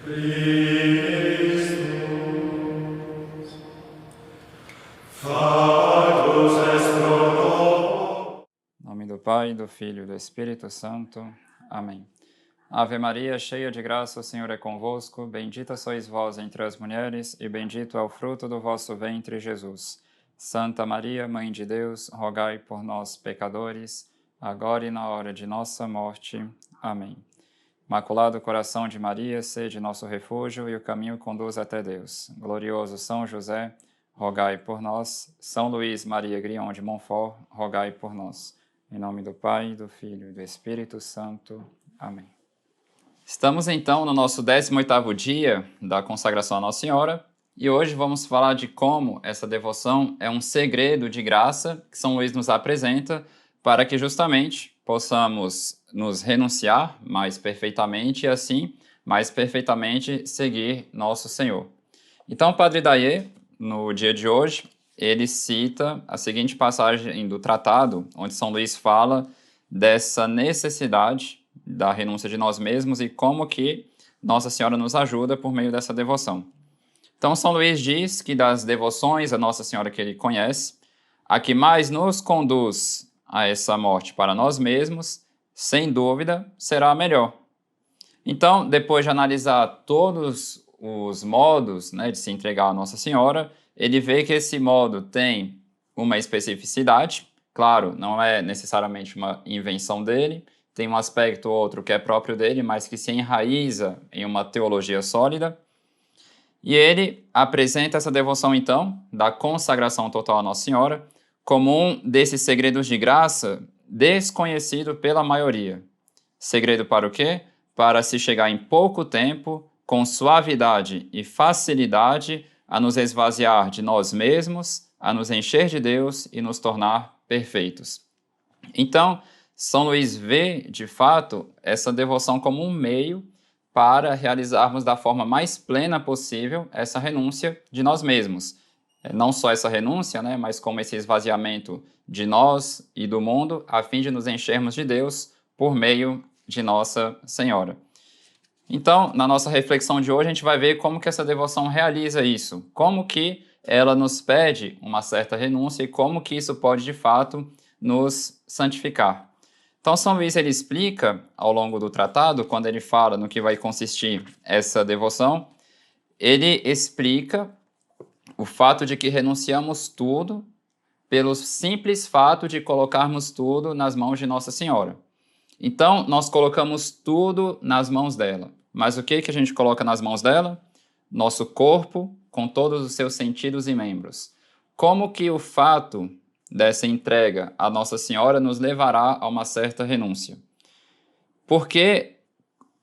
Em nome do Pai, do Filho e do Espírito Santo. Amém. Ave Maria, cheia de graça, o Senhor é convosco. Bendita sois vós entre as mulheres, e bendito é o fruto do vosso ventre, Jesus. Santa Maria, Mãe de Deus, rogai por nós, pecadores, agora e na hora de nossa morte. Amém. Imaculado coração de Maria, sede nosso refúgio e o caminho conduz até Deus. Glorioso São José, rogai por nós. São Luís Maria Grion de Montfort, rogai por nós. Em nome do Pai, do Filho e do Espírito Santo. Amém. Estamos então no nosso 18º dia da consagração à Nossa Senhora e hoje vamos falar de como essa devoção é um segredo de graça que São Luís nos apresenta para que justamente possamos nos renunciar mais perfeitamente e assim mais perfeitamente seguir nosso Senhor. Então o Padre Dayer, no dia de hoje, ele cita a seguinte passagem do tratado, onde São Luís fala dessa necessidade da renúncia de nós mesmos e como que Nossa Senhora nos ajuda por meio dessa devoção. Então, São Luís diz que das devoções a Nossa Senhora que ele conhece, a que mais nos conduz a essa morte para nós mesmos, sem dúvida, será a melhor. Então, depois de analisar todos os modos, né, de se entregar a Nossa Senhora, ele vê que esse modo tem uma especificidade, claro, não é necessariamente uma invenção dele, tem um aspecto ou outro que é próprio dele, mas que se enraiza em uma teologia sólida. E ele apresenta essa devoção, então, da consagração total à Nossa Senhora, como um desses segredos de graça desconhecido pela maioria. Segredo para o quê? Para se chegar em pouco tempo, com suavidade e facilidade, a nos esvaziar de nós mesmos, a nos encher de Deus e nos tornar perfeitos. Então, São Luís vê, de fato, essa devoção como um meio para realizarmos da forma mais plena possível essa renúncia de nós mesmos. Não só essa renúncia, né, mas como esse esvaziamento de nós e do mundo, a fim de nos enchermos de Deus por meio de Nossa Senhora. Então, na nossa reflexão de hoje, a gente vai ver como que essa devoção realiza isso, como que ela nos pede uma certa renúncia e como que isso pode, de fato, nos santificar. Então, São Luís ele explica, ao longo do tratado, quando ele fala no que vai consistir essa devoção, ele explica o fato de que renunciamos tudo pelo simples fato de colocarmos tudo nas mãos de Nossa Senhora. Então, nós colocamos tudo nas mãos dela. Mas o que a gente coloca nas mãos dela? Nosso corpo, com todos os seus sentidos e membros. Como que o fato dessa entrega à Nossa Senhora nos levará a uma certa renúncia? Porque,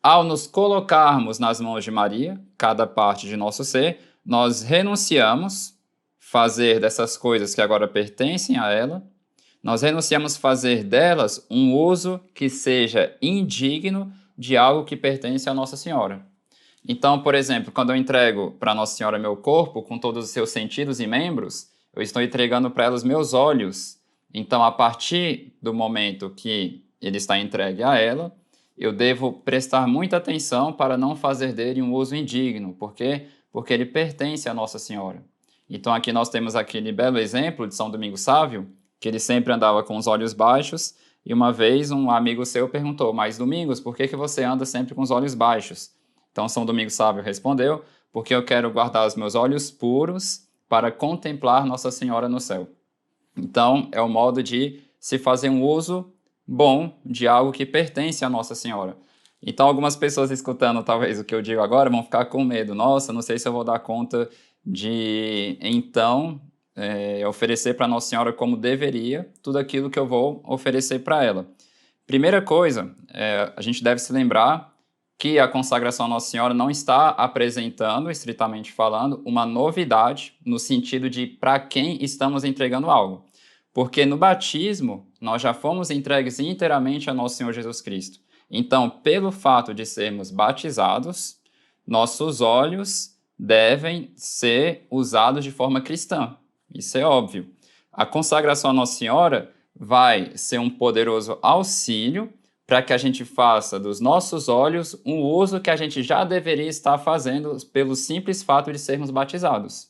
ao nos colocarmos nas mãos de Maria, cada parte de nosso ser, nós renunciamos fazer dessas coisas que agora pertencem a ela, nós renunciamos fazer delas um uso que seja indigno de algo que pertence a Nossa Senhora. Então, por exemplo, quando eu entrego para Nossa Senhora meu corpo, com todos os seus sentidos e membros, eu estou entregando para ela os meus olhos. Então, a partir do momento que ele está entregue a ela, eu devo prestar muita atenção para não fazer dele um uso indigno. Por quê? Porque ele pertence a Nossa Senhora. Então, aqui nós temos aquele belo exemplo de São Domingos Sávio, que ele sempre andava com os olhos baixos, e uma vez um amigo seu perguntou: mas Domingos, por que você anda sempre com os olhos baixos? Então São Domingos Sávio respondeu: porque eu quero guardar os meus olhos puros para contemplar Nossa Senhora no céu. Então é o modo de se fazer um uso bom de algo que pertence a Nossa Senhora. Então algumas pessoas escutando talvez o que eu digo agora vão ficar com medo. Nossa, não sei se eu vou dar conta de então oferecer para Nossa Senhora como deveria tudo aquilo que eu vou oferecer para ela. Primeira coisa, a gente deve se lembrar que a consagração à Nossa Senhora não está apresentando, estritamente falando, uma novidade no sentido de para quem estamos entregando algo. Porque no batismo, nós já fomos entregues inteiramente a Nosso Senhor Jesus Cristo. Então, pelo fato de sermos batizados, nossos olhos devem ser usados de forma cristã. Isso é óbvio. A consagração à Nossa Senhora vai ser um poderoso auxílio para que a gente faça dos nossos olhos um uso que a gente já deveria estar fazendo pelo simples fato de sermos batizados.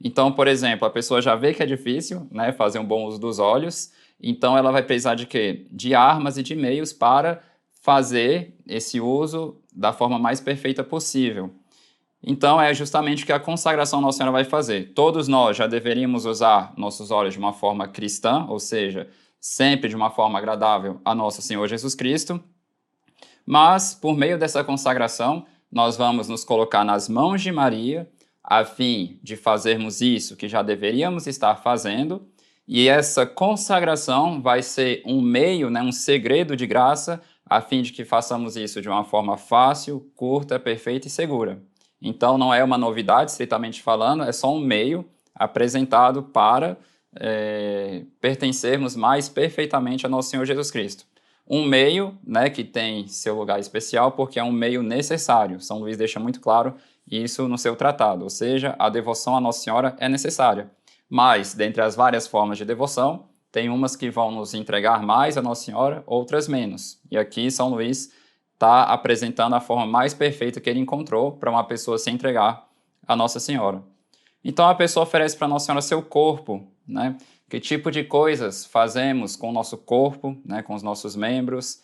Então, por exemplo, a pessoa já vê que é difícil, né, fazer um bom uso dos olhos, então ela vai precisar de quê? De armas e de meios para fazer esse uso da forma mais perfeita possível. Então, é justamente o que a consagração Nossa Senhora vai fazer. Todos nós já deveríamos usar nossos olhos de uma forma cristã, ou seja, sempre de uma forma agradável a nosso Senhor Jesus Cristo, mas, por meio dessa consagração, nós vamos nos colocar nas mãos de Maria, a fim de fazermos isso que já deveríamos estar fazendo, e essa consagração vai ser um meio, né, um segredo de graça, a fim de que façamos isso de uma forma fácil, curta, perfeita e segura. Então, não é uma novidade, estritamente falando, é só um meio apresentado para pertencermos mais perfeitamente a nosso Senhor Jesus Cristo. Um meio, né, que tem seu lugar especial porque é um meio necessário. São Luís deixa muito claro isso no seu tratado, ou seja, a devoção a Nossa Senhora é necessária. Mas, dentre as várias formas de devoção, tem umas que vão nos entregar mais a Nossa Senhora, outras menos. E aqui São Luís está apresentando a forma mais perfeita que ele encontrou para uma pessoa se entregar a Nossa Senhora. Então a pessoa oferece para Nossa Senhora seu corpo, né? Que tipo de coisas fazemos com o nosso corpo, né? Com os nossos membros?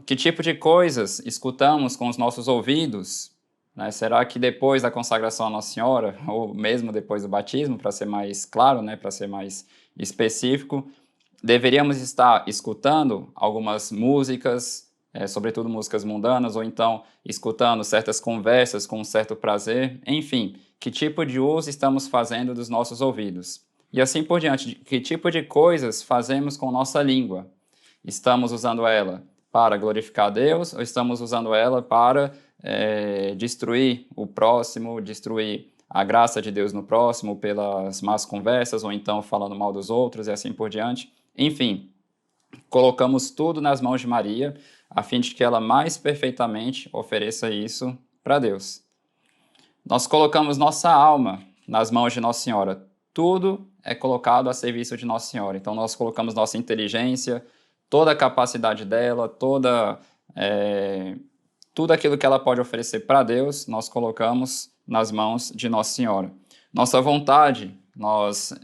Que tipo de coisas escutamos com os nossos ouvidos? Né? Será que depois da consagração a Nossa Senhora, ou mesmo depois do batismo, para ser mais claro, né? Para ser mais específico, deveríamos estar escutando algumas músicas, sobretudo músicas mundanas, ou então escutando certas conversas com um certo prazer, enfim, que tipo de uso estamos fazendo dos nossos ouvidos? E assim por diante, que tipo de coisas fazemos com nossa língua? Estamos usando ela para glorificar a Deus ou estamos usando ela para destruir o próximo, destruir a graça de Deus no próximo pelas más conversas ou então falando mal dos outros e assim por diante? Enfim, colocamos tudo nas mãos de Maria, a fim de que ela mais perfeitamente ofereça isso para Deus. Nós colocamos nossa alma nas mãos de Nossa Senhora. Tudo é colocado a serviço de Nossa Senhora. Então, nós colocamos nossa inteligência, toda a capacidade dela, tudo aquilo que ela pode oferecer para Deus, nós colocamos nas mãos de Nossa Senhora. Nossa vontade, nós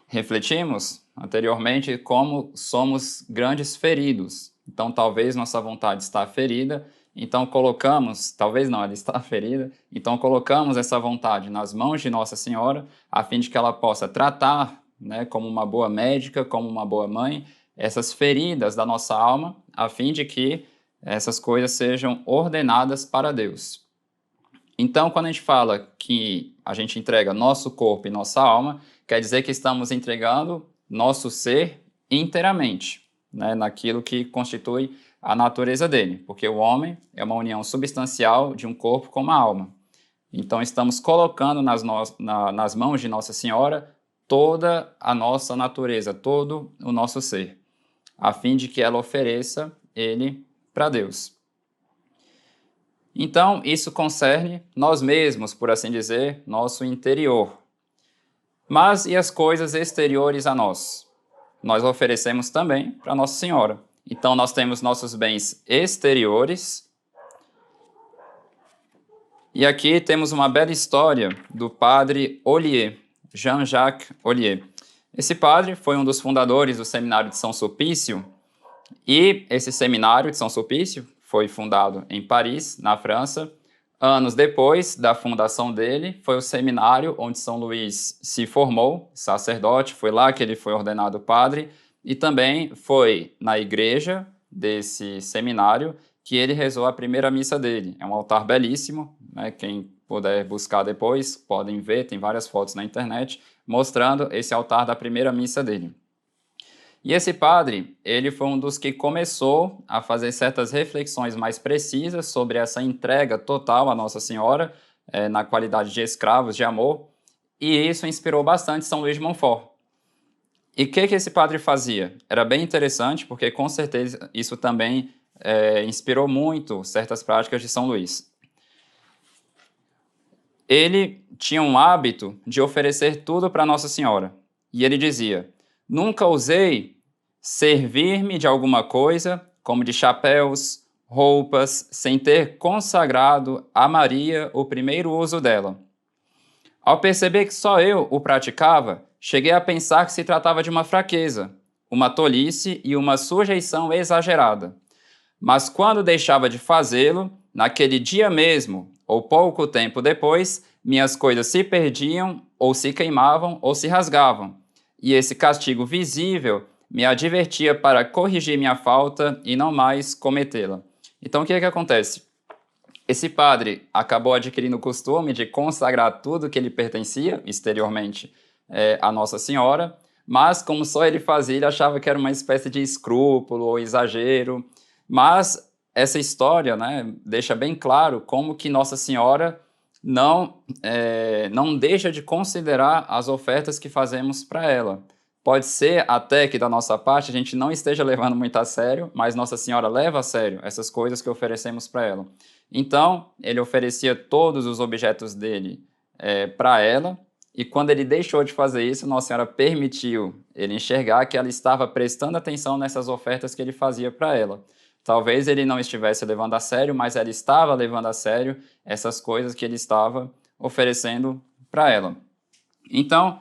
refletimos anteriormente como somos grandes feridos. Então, talvez nossa vontade está ferida, então colocamos, talvez não, ela está ferida, então colocamos essa vontade nas mãos de Nossa Senhora, a fim de que ela possa tratar, né, como uma boa médica, como uma boa mãe, essas feridas da nossa alma, a fim de que essas coisas sejam ordenadas para Deus. Então, quando a gente fala que a gente entrega nosso corpo e nossa alma, quer dizer que estamos entregando nosso ser inteiramente, né, naquilo que constitui a natureza dele, porque o homem é uma união substancial de um corpo com uma alma. Então, estamos colocando nas mãos de Nossa Senhora toda a nossa natureza, todo o nosso ser, a fim de que ela ofereça ele para Deus. Então, isso concerne nós mesmos, por assim dizer, nosso interior. Mas e as coisas exteriores a nós? Nós oferecemos também para Nossa Senhora. Então, nós temos nossos bens exteriores. E aqui temos uma bela história do padre Ollier, Jean-Jacques Ollier. Esse padre foi um dos fundadores do Seminário de São Sulpício, e esse Seminário de São Sulpício foi fundado em Paris, na França. Anos depois da fundação dele, foi o seminário onde São Luís se formou, sacerdote, foi lá que ele foi ordenado padre, e também foi na igreja desse seminário que ele rezou a primeira missa dele. É um altar belíssimo, né? Quem puder buscar depois, podem ver, tem várias fotos na internet, mostrando esse altar da primeira missa dele. E esse padre, ele foi um dos que começou a fazer certas reflexões mais precisas sobre essa entrega total a Nossa Senhora, na qualidade de escravos de amor, e isso inspirou bastante São Luís de Montfort. E o que esse padre fazia? Era bem interessante, porque com certeza isso também inspirou muito certas práticas de São Luís. Ele tinha um hábito de oferecer tudo para Nossa Senhora, e ele dizia: nunca usei servir-me de alguma coisa, como de chapéus, roupas, sem ter consagrado a Maria o primeiro uso dela. Ao perceber que só eu o praticava, cheguei a pensar que se tratava de uma fraqueza, uma tolice e uma sujeição exagerada. Mas quando deixava de fazê-lo, naquele dia mesmo, ou pouco tempo depois, minhas coisas se perdiam, ou se queimavam, ou se rasgavam. E esse castigo visível me advertia para corrigir minha falta e não mais cometê-la. Então, o que é que acontece? Esse padre acabou adquirindo o costume de consagrar tudo que lhe pertencia, exteriormente, a Nossa Senhora, mas como só ele fazia, ele achava que era uma espécie de escrúpulo ou exagero. Mas essa história, né, deixa bem claro como que Nossa Senhora não deixa de considerar as ofertas que fazemos para ela. Pode ser até que da nossa parte a gente não esteja levando muito a sério, mas Nossa Senhora leva a sério essas coisas que oferecemos para ela. Então, ele oferecia todos os objetos dele para ela, e quando ele deixou de fazer isso, Nossa Senhora permitiu ele enxergar que ela estava prestando atenção nessas ofertas que ele fazia para ela. Talvez ele não estivesse levando a sério, mas ela estava levando a sério essas coisas que ele estava oferecendo para ela. Então,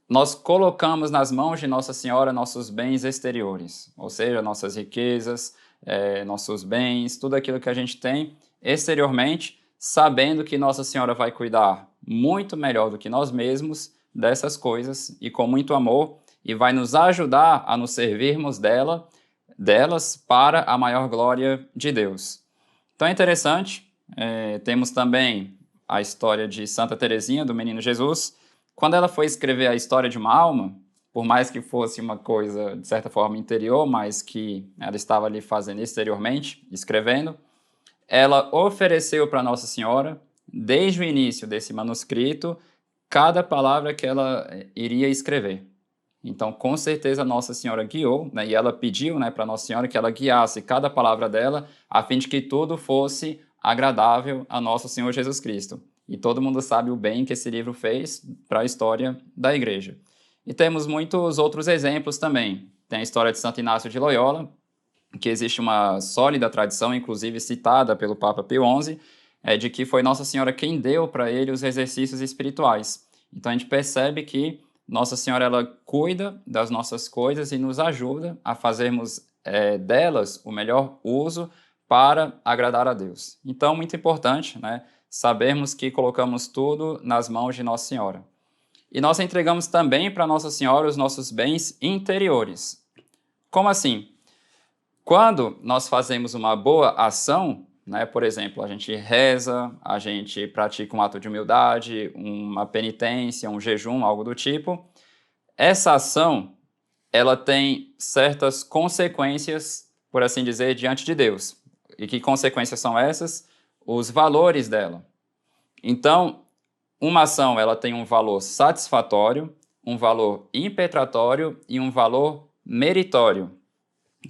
nós colocamos nas mãos de Nossa Senhora nossos bens exteriores, ou seja, nossas riquezas, nossos bens, tudo aquilo que a gente tem exteriormente, sabendo que Nossa Senhora vai cuidar muito melhor do que nós mesmos dessas coisas e com muito amor, e vai nos ajudar a nos servirmos delas para a maior glória de Deus. Então é interessante, temos também a história de Santa Teresinha, do Menino Jesus. Quando ela foi escrever a história de uma alma, por mais que fosse uma coisa, de certa forma, interior, mas que ela estava ali fazendo exteriormente, escrevendo, ela ofereceu para Nossa Senhora, desde o início desse manuscrito, cada palavra que ela iria escrever. Então, com certeza, Nossa Senhora guiou, né, e ela pediu, né, para Nossa Senhora que ela guiasse cada palavra dela, a fim de que tudo fosse agradável a nosso Senhor Jesus Cristo. E todo mundo sabe o bem que esse livro fez para a história da Igreja. E temos muitos outros exemplos também. Tem a história de Santo Inácio de Loyola, que existe uma sólida tradição, inclusive citada pelo Papa Pio XI, de que foi Nossa Senhora quem deu para ele os exercícios espirituais. Então a gente percebe que Nossa Senhora ela cuida das nossas coisas e nos ajuda a fazermos delas o melhor uso para agradar a Deus. Então, muito importante, né, sabermos que colocamos tudo nas mãos de Nossa Senhora. E nós entregamos também para Nossa Senhora os nossos bens interiores. Como assim? Quando nós fazemos uma boa ação, né, por exemplo, a gente reza, a gente pratica um ato de humildade, uma penitência, um jejum, algo do tipo, essa ação ela tem certas consequências, por assim dizer, diante de Deus. E que consequências são essas? Os valores dela. Então, uma ação ela tem um valor satisfatório, um valor impetratório e um valor meritório.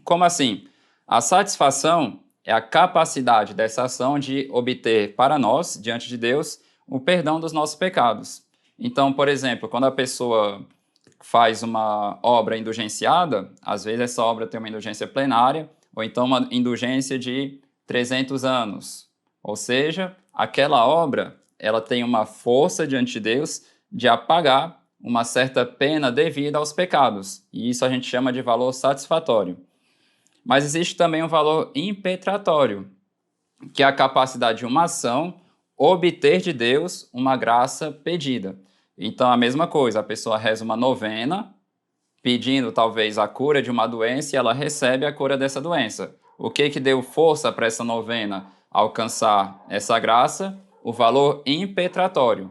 Como assim? A satisfação é a capacidade dessa ação de obter para nós, diante de Deus, o perdão dos nossos pecados. Então, por exemplo, quando a pessoa faz uma obra indulgenciada, às vezes essa obra tem uma indulgência plenária, ou então uma indulgência de 300 anos. Ou seja, aquela obra ela tem uma força diante de Deus de apagar uma certa pena devida aos pecados. E isso a gente chama de valor satisfatório. Mas existe também um valor impetratório, que é a capacidade de uma ação obter de Deus uma graça pedida. Então, a mesma coisa, a pessoa reza uma novena, pedindo talvez a cura de uma doença, e ela recebe a cura dessa doença. O que deu força para essa novena alcançar essa graça? O valor impetratório.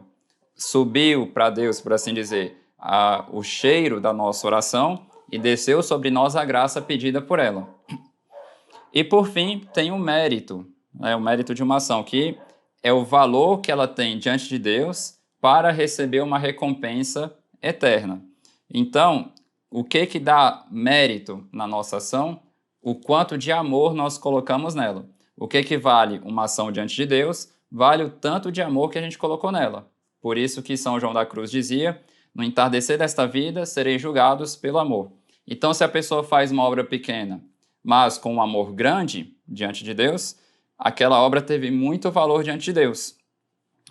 Subiu para Deus, por assim dizer, o cheiro da nossa oração e desceu sobre nós a graça pedida por ela. E por fim, tem o mérito, né, o mérito de uma ação, que é o valor que ela tem diante de Deus para receber uma recompensa eterna. Então, o que dá mérito na nossa ação? O quanto de amor nós colocamos nela. O que vale uma ação diante de Deus? Vale o tanto de amor que a gente colocou nela. Por isso que São João da Cruz dizia: no entardecer desta vida, sereis julgados pelo amor. Então, se a pessoa faz uma obra pequena, mas com um amor grande diante de Deus, aquela obra teve muito valor diante de Deus.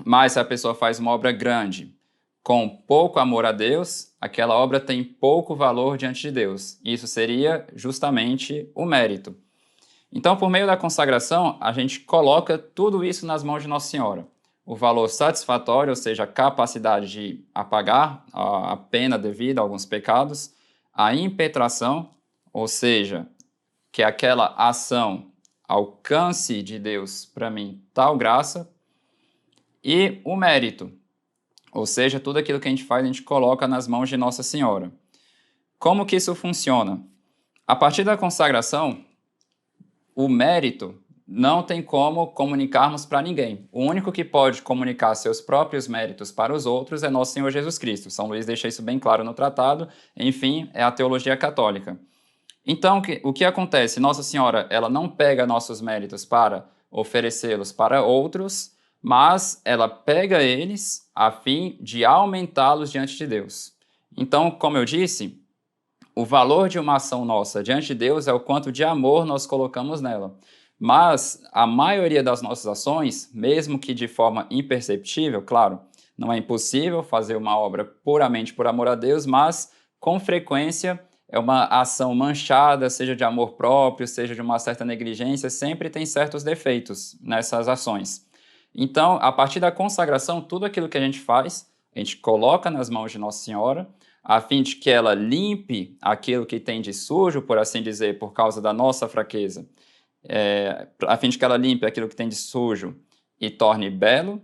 Mas se a pessoa faz uma obra grande com pouco amor a Deus, aquela obra tem pouco valor diante de Deus. Isso seria justamente o mérito. Então, por meio da consagração, a gente coloca tudo isso nas mãos de Nossa Senhora. O valor satisfatório, ou seja, a capacidade de apagar a pena devida a alguns pecados, a impetração, ou seja, que aquela ação alcance de Deus para mim tal graça, e o mérito, ou seja, tudo aquilo que a gente faz, a gente coloca nas mãos de Nossa Senhora. Como que isso funciona? A partir da consagração, o mérito não tem como comunicarmos para ninguém. O único que pode comunicar seus próprios méritos para os outros é Nosso Senhor Jesus Cristo. São Luís deixa isso bem claro no tratado. Enfim, é a teologia católica. Então, o que acontece? Nossa Senhora, ela não pega nossos méritos para oferecê-los para outros, mas ela pega eles a fim de aumentá-los diante de Deus. Então, como eu disse, o valor de uma ação nossa diante de Deus é o quanto de amor nós colocamos nela. Mas a maioria das nossas ações, mesmo que de forma imperceptível, claro, não é impossível fazer uma obra puramente por amor a Deus, mas com frequência é uma ação manchada, seja de amor próprio, seja de uma certa negligência, sempre tem certos defeitos nessas ações. Então, a partir da consagração, tudo aquilo que a gente faz, a gente coloca nas mãos de Nossa Senhora, a fim de que ela limpe aquilo que tem de sujo, por assim dizer, por causa da nossa fraqueza, a fim de que ela limpe aquilo que tem de sujo e torne belo,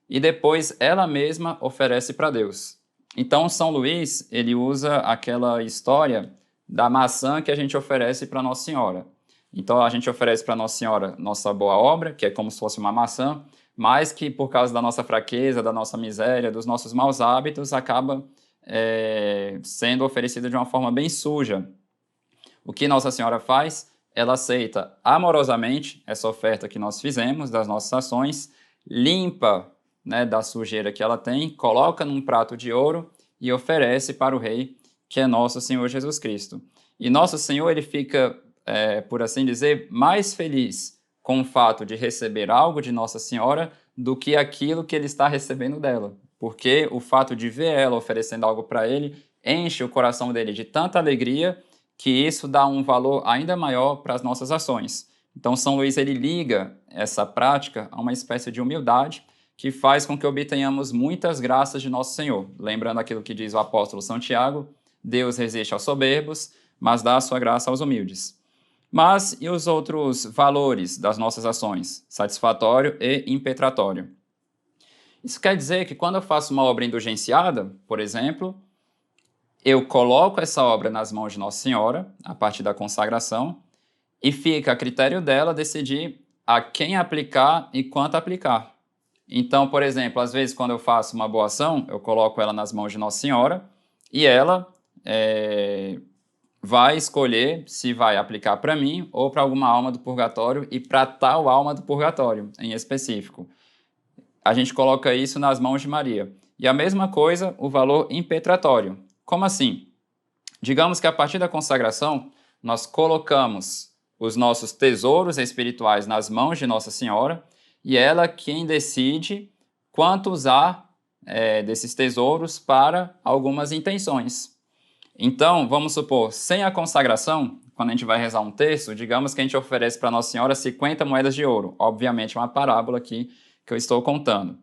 e depois ela mesma oferece para Deus. Então, São Luís, ele usa aquela história da maçã que a gente oferece para Nossa Senhora. Então, a gente oferece para Nossa Senhora nossa boa obra, que é como se fosse uma maçã, mas que por causa da nossa fraqueza, da nossa miséria, dos nossos maus hábitos, acaba sendo oferecida de uma forma bem suja. O que Nossa Senhora faz? Ela aceita amorosamente essa oferta que nós fizemos, das nossas ações, limpa, né, da sujeira que ela tem, coloca num prato de ouro e oferece para o Rei, que é nosso Senhor Jesus Cristo. E Nosso Senhor, ele fica, por assim dizer, mais feliz com o fato de receber algo de Nossa Senhora do que aquilo que ele está recebendo dela. Porque o fato de ver ela oferecendo algo para ele enche o coração dele de tanta alegria que isso dá um valor ainda maior para as nossas ações. Então, São Luís, ele liga essa prática a uma espécie de humildade que faz com que obtenhamos muitas graças de Nosso Senhor. Lembrando aquilo que diz o apóstolo São Tiago, Deus resiste aos soberbos, mas dá a sua graça aos humildes. Mas e os outros valores das nossas ações? Satisfatório e impetratório. Isso quer dizer que quando eu faço uma obra indulgenciada, por exemplo, eu coloco essa obra nas mãos de Nossa Senhora, a partir da consagração, e fica a critério dela decidir a quem aplicar e quanto aplicar. Então, por exemplo, às vezes quando eu faço uma boa ação, eu coloco ela nas mãos de Nossa Senhora e ela vai escolher se vai aplicar para mim ou para alguma alma do purgatório e para tal alma do purgatório em específico. A gente coloca isso nas mãos de Maria. E a mesma coisa, o valor impetratório. Como assim? Digamos que a partir da consagração, nós colocamos os nossos tesouros espirituais nas mãos de Nossa Senhora e ela quem decide quanto usar desses tesouros para algumas intenções. Então, vamos supor, sem a consagração, quando a gente vai rezar um terço, digamos que a gente oferece para Nossa Senhora 50 moedas de ouro. Obviamente, uma parábola aqui que eu estou contando.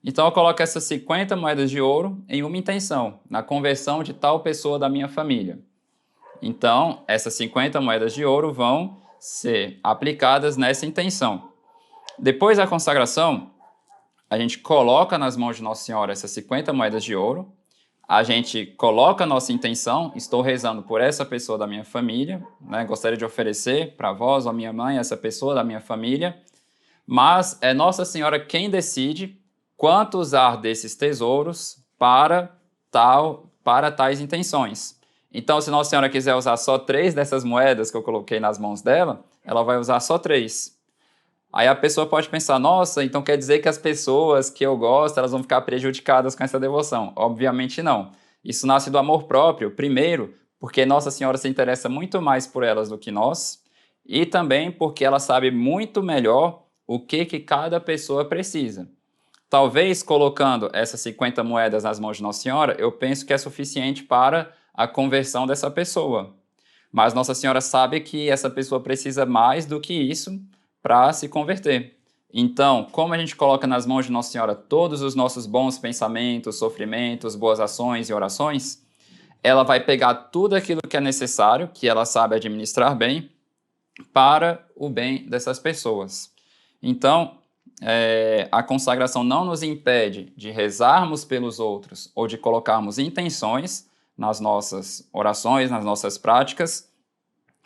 Então, eu coloco essas 50 moedas de ouro em uma intenção, na conversão de tal pessoa da minha família. Então, essas 50 moedas de ouro vão ser aplicadas nessa intenção. Depois da consagração, a gente coloca nas mãos de Nossa Senhora essas 50 moedas de ouro, a gente coloca a nossa intenção, estou rezando por essa pessoa da minha família, né? Gostaria de oferecer para vós, ou a minha mãe, essa pessoa da minha família, mas é Nossa Senhora quem decide quanto usar desses tesouros para tais intenções. Então, se Nossa Senhora quiser usar só 3 dessas moedas que eu coloquei nas mãos dela, ela vai usar só 3. Aí a pessoa pode pensar, nossa, então quer dizer que as pessoas que eu gosto, elas vão ficar prejudicadas com essa devoção. Obviamente não. Isso nasce do amor próprio, primeiro, porque Nossa Senhora se interessa muito mais por elas do que nós, e também porque ela sabe muito melhor o que cada pessoa precisa. Talvez colocando essas 50 moedas nas mãos de Nossa Senhora, eu penso que é suficiente para a conversão dessa pessoa. Mas Nossa Senhora sabe que essa pessoa precisa mais do que isso para se converter. Então, como a gente coloca nas mãos de Nossa Senhora todos os nossos bons pensamentos, sofrimentos, boas ações e orações, ela vai pegar tudo aquilo que é necessário, que ela sabe administrar bem, para o bem dessas pessoas. Então, a consagração não nos impede de rezarmos pelos outros ou de colocarmos intenções nas nossas orações, nas nossas práticas.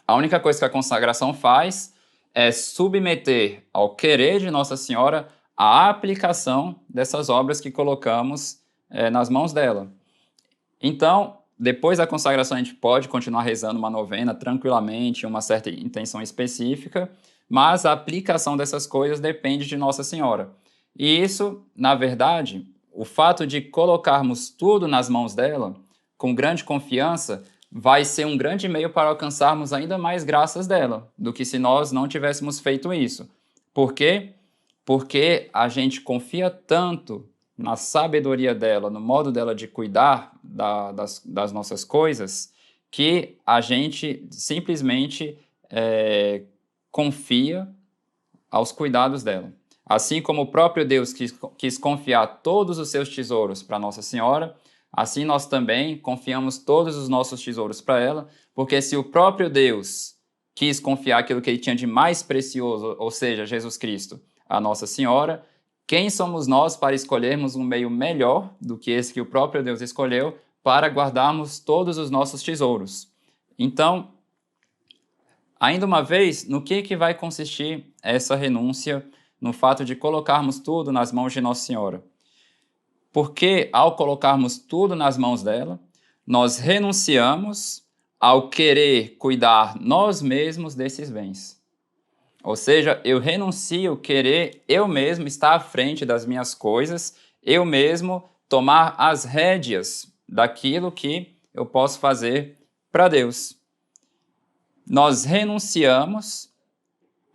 A única coisa que a consagração faz é submeter ao querer de Nossa Senhora a aplicação dessas obras que colocamos nas mãos dela. Então, depois da consagração, a gente pode continuar rezando uma novena tranquilamente, uma certa intenção específica, mas a aplicação dessas coisas depende de Nossa Senhora. E isso, na verdade, o fato de colocarmos tudo nas mãos dela, com grande confiança, vai ser um grande meio para alcançarmos ainda mais graças dela, do que se nós não tivéssemos feito isso. Por quê? Porque a gente confia tanto na sabedoria dela, no modo dela de cuidar das nossas coisas, que a gente simplesmente confia aos cuidados dela. Assim como o próprio Deus quis confiar todos os seus tesouros para Nossa Senhora, assim nós também confiamos todos os nossos tesouros para ela, porque se o próprio Deus quis confiar aquilo que ele tinha de mais precioso, ou seja, Jesus Cristo, a Nossa Senhora, quem somos nós para escolhermos um meio melhor do que esse que o próprio Deus escolheu para guardarmos todos os nossos tesouros? Então, ainda uma vez, no que vai consistir essa renúncia no fato de colocarmos tudo nas mãos de Nossa Senhora? Porque ao colocarmos tudo nas mãos dela, nós renunciamos ao querer cuidar nós mesmos desses bens. Ou seja, eu renuncio querer eu mesmo estar à frente das minhas coisas, eu mesmo tomar as rédeas daquilo que eu posso fazer para Deus. Nós renunciamos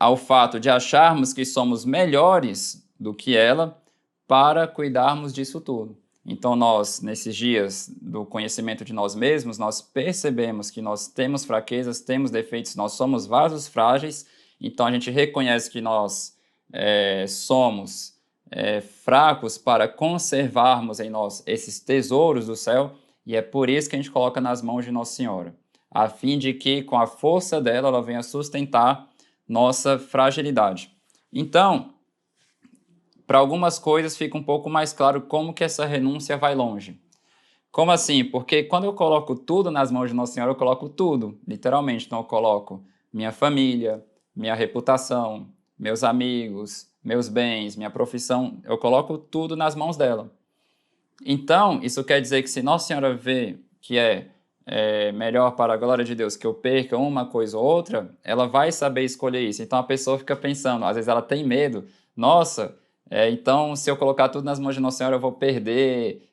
ao fato de acharmos que somos melhores do que ela para cuidarmos disso tudo. Então nós, nesses dias do conhecimento de nós mesmos, nós percebemos que nós temos fraquezas, temos defeitos, nós somos vasos frágeis. Então a gente reconhece que nós somos fracos para conservarmos em nós esses tesouros do céu, e é por isso que a gente coloca nas mãos de Nossa Senhora, a fim de que com a força dela ela venha sustentar nossa fragilidade. Então, para algumas coisas fica um pouco mais claro como que essa renúncia vai longe. Como assim? Porque quando eu coloco tudo nas mãos de Nossa Senhora, eu coloco tudo, literalmente. Então eu coloco minha família, minha reputação, meus amigos, meus bens, minha profissão, eu coloco tudo nas mãos dela. Então, isso quer dizer que se Nossa Senhora vê que é melhor para a glória de Deus que eu perca uma coisa ou outra, ela vai saber escolher isso. Então a pessoa fica pensando, às vezes ela tem medo, nossa, então se eu colocar tudo nas mãos de Nossa Senhora eu vou perder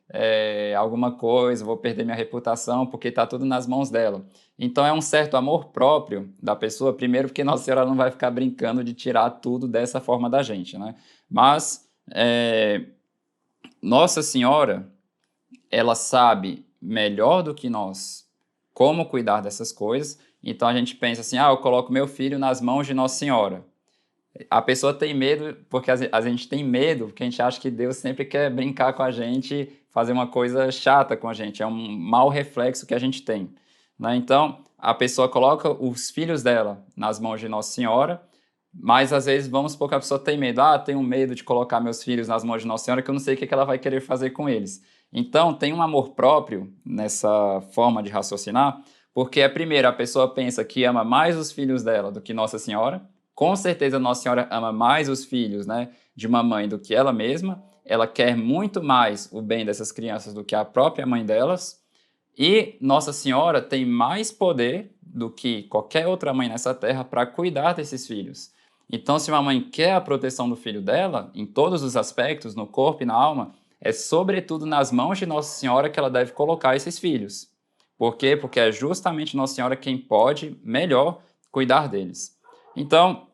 alguma coisa, vou perder minha reputação, porque está tudo nas mãos dela. Então é um certo amor próprio da pessoa, primeiro porque Nossa Senhora não vai ficar brincando de tirar tudo dessa forma da gente, né? Mas Nossa Senhora, ela sabe melhor do que nós como cuidar dessas coisas. Então a gente pensa assim, eu coloco meu filho nas mãos de Nossa Senhora. A pessoa tem medo, porque a gente tem medo, porque a gente acha que Deus sempre quer brincar com a gente, fazer uma coisa chata com a gente. É um mau reflexo que a gente tem, né? Então a pessoa coloca os filhos dela nas mãos de Nossa Senhora, mas às vezes vamos supor que a pessoa tem medo. Tenho medo de colocar meus filhos nas mãos de Nossa Senhora, que eu não sei o que ela vai querer fazer com eles. Então, tem um amor próprio nessa forma de raciocinar, porque, primeiro, a pessoa pensa que ama mais os filhos dela do que Nossa Senhora. Com certeza, Nossa Senhora ama mais os filhos, né, de uma mãe do que ela mesma. Ela quer muito mais o bem dessas crianças do que a própria mãe delas. E Nossa Senhora tem mais poder do que qualquer outra mãe nessa terra para cuidar desses filhos. Então, se uma mãe quer a proteção do filho dela, em todos os aspectos, no corpo e na alma, é sobretudo nas mãos de Nossa Senhora que ela deve colocar esses filhos. Por quê? Porque é justamente Nossa Senhora quem pode melhor cuidar deles. Então,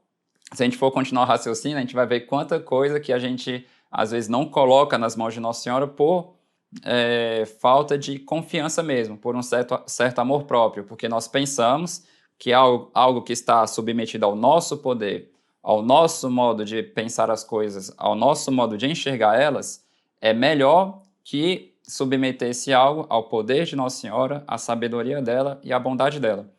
se a gente for continuar o raciocínio, a gente vai ver quanta coisa que a gente às vezes não coloca nas mãos de Nossa Senhora por falta de confiança mesmo, por um certo amor próprio, porque nós pensamos que algo que está submetido ao nosso poder, ao nosso modo de pensar as coisas, ao nosso modo de enxergar elas, é melhor que submeter esse algo ao poder de Nossa Senhora, à sabedoria dela e à bondade dela.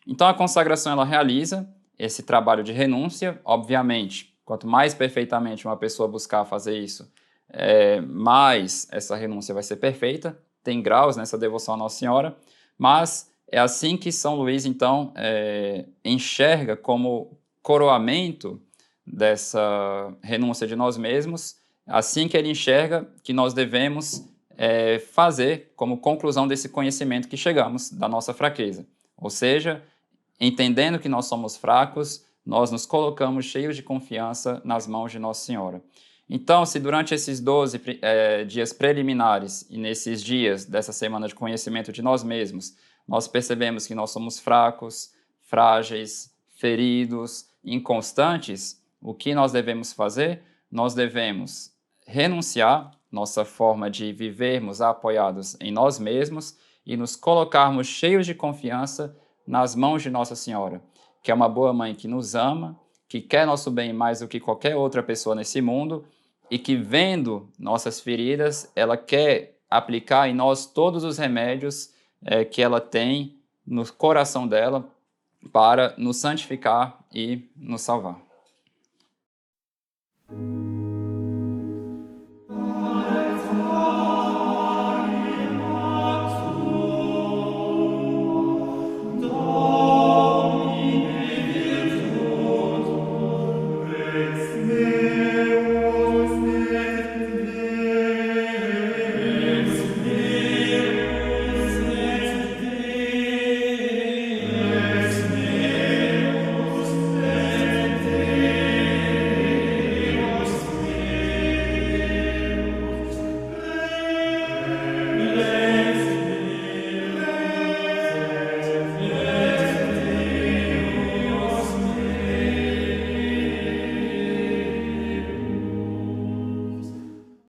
Então a consagração ela realiza esse trabalho de renúncia, obviamente, quanto mais perfeitamente uma pessoa buscar fazer isso, mais essa renúncia vai ser perfeita, tem graus nessa devoção à Nossa Senhora, mas é assim que São Luís, então, enxerga como coroamento dessa renúncia de nós mesmos, assim que ele enxerga que nós devemos fazer como conclusão desse conhecimento que chegamos da nossa fraqueza. Ou seja, entendendo que nós somos fracos, nós nos colocamos cheios de confiança nas mãos de Nossa Senhora. Então, se durante esses 12 dias preliminares e nesses dias dessa semana de conhecimento de nós mesmos, nós percebemos que nós somos fracos, frágeis, feridos, inconstantes, o que nós devemos fazer? Nós devemos renunciar nossa forma de vivermos apoiados em nós mesmos e nos colocarmos cheios de confiança nas mãos de Nossa Senhora, que é uma boa mãe que nos ama, que quer nosso bem mais do que qualquer outra pessoa nesse mundo e que, vendo nossas feridas, ela quer aplicar em nós todos os remédios que ela tem no coração dela para nos santificar e nos salvar.